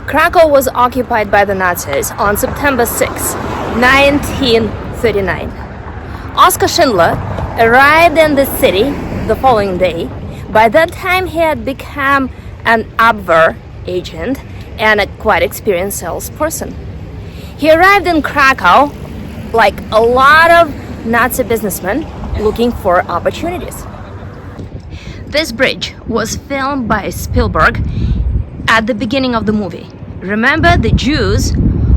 Krakow was occupied by the Nazis on September 6, 1939. Oskar Schindler arrived in the city the following day. By that time, he had become an Abwehr agent and a quite experienced salesperson. He arrived in Krakow like a lot of Nazi businessmen looking for opportunities. This bridge was filmed by Spielberg at the beginning of the movie. Remember, the Jews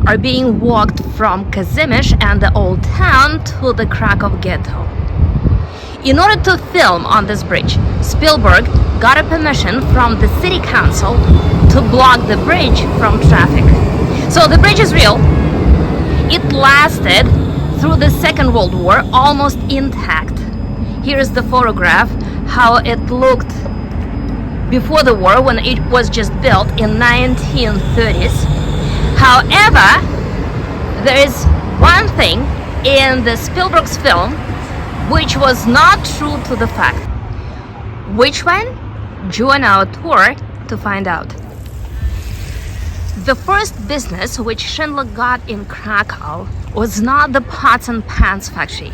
are being walked from Kazimierz and the old town to the Krakow ghetto. In order to film on this bridge, Spielberg got a permission from the city council to block the bridge from traffic. So the bridge is real. It lasted through the Second World War almost intact. Here is the photograph how it looked before the war when it was just built in 1930s. However, there is one thing in the Spielberg's film which was not true to the fact. Which one? Join our tour to find out. The first business which Schindler got in Krakow was not the pots and pans factory.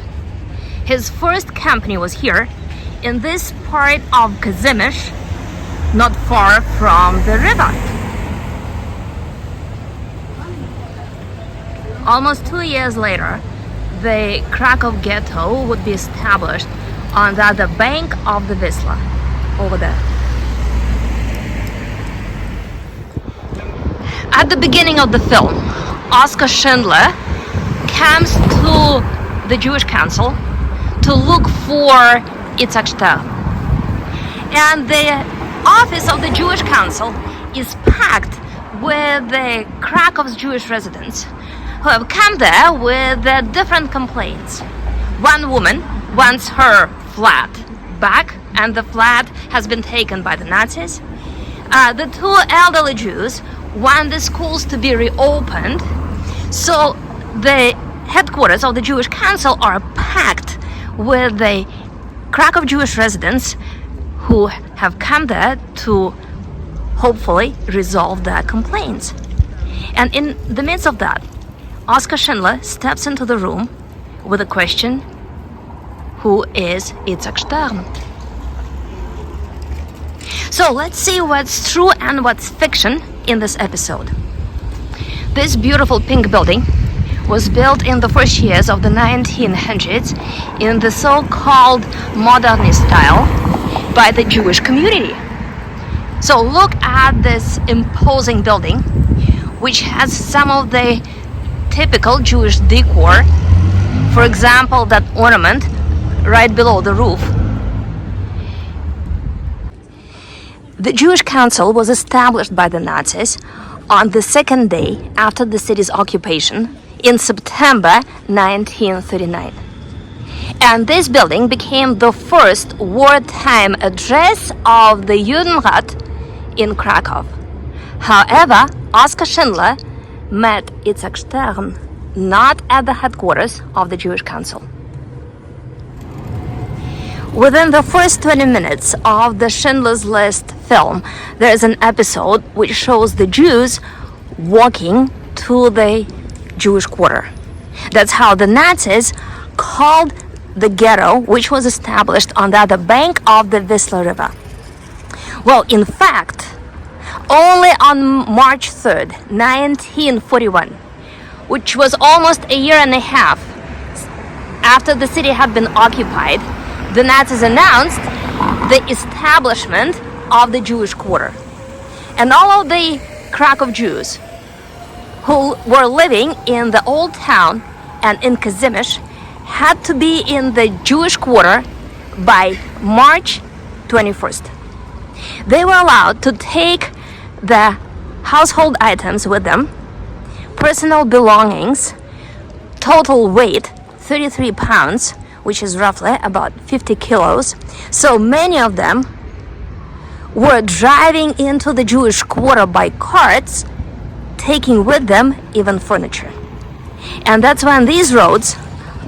His first company was here, in this part of Kazimierz, not far from the river. Almost 2 years later, the Krakow ghetto would be established on the other bank of the Wisla, over there. At the beginning of the film, Oskar Schindler comes to the Jewish Council to look for Izaak Stern. And the office of the Jewish Council is packed with the Krakow's Jewish residents who have come there with different complaints. One woman wants her flat back, and the flat has been taken by the Nazis. The two elderly Jews want the schools to be reopened, so the headquarters of the Jewish Council are packed with the Krakow Jewish residents who have come there to hopefully resolve their complaints. And in the midst of that, Oskar Schindler steps into the room with a question: who is Izaak Stern? So let's see what's true and what's fiction in this episode. This beautiful pink building was built in the first years of the 1900s in the so-called modernist style by the Jewish community. So look at this imposing building, which has some of the typical Jewish decor. For example, that ornament right below the roof. The Jewish Council was established by the Nazis on the second day after the city's occupation in September 1939. And this building became the first wartime address of the Judenrat in Krakow. However, Oskar Schindler met Izaak Stern not at the headquarters of the Jewish Council. Within the first 20 minutes of the Schindler's List film, there is an episode which shows the Jews walking to the Jewish quarter. That's how the Nazis called the ghetto, which was established on the other bank of the Wisla River. Well, in fact, only on March 3rd, 1941, which was almost a year and a half after the city had been occupied, the Nazis announced the establishment of the Jewish quarter. And all of the Krakow Jews who were living in the old town and in Kazimierz had to be in the Jewish quarter by March 21st. They were allowed to take the household items with them, personal belongings, total weight 33 pounds, which is roughly about 50 kilos. So many of them were driving into the Jewish quarter by carts, taking with them even furniture. And that's when these roads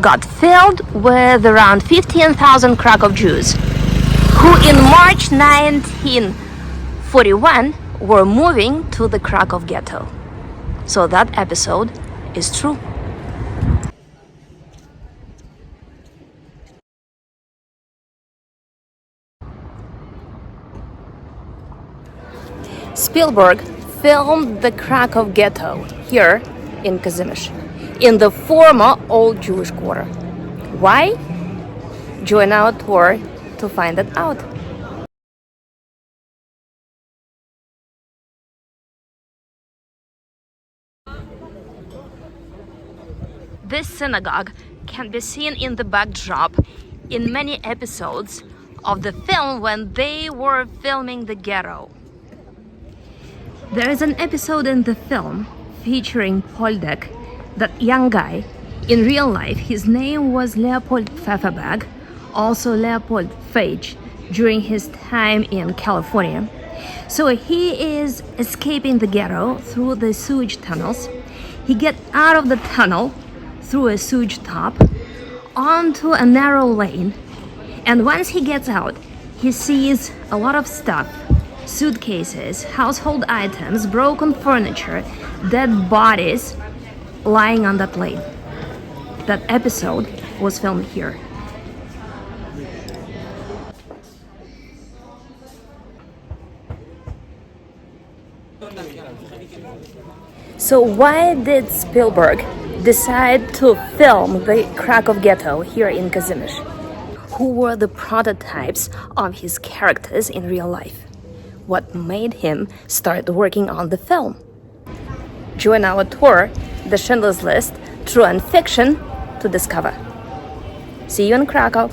got filled with around 15,000 Krakow Jews, who in March 1941 were moving to the Krakow ghetto. So that episode is true. Spielberg filmed the Krakow ghetto here in Kazimierz, in the former Old Jewish Quarter. Why? Join our tour to find it out. This synagogue can be seen in the backdrop in many episodes of the film when they were filming the ghetto. There is an episode in the film featuring Poldek, that young guy. In real life, his name was Leopold Pfefferberg, also Leopold Fage, during his time in California. So he is escaping the ghetto through the sewage tunnels. He gets out of the tunnel through a sewage tap onto a narrow lane, and once he gets out, he sees a lot of stuff: suitcases, household items, broken furniture, dead bodies lying on that lane. That episode was filmed here. So why did Spielberg decide to film the Krakow ghetto here in Kazimierz? Who were the prototypes of his characters in real life? What made him start working on the film? Join our tour, The Schindler's List, True and Fiction, to discover. See you in Krakow!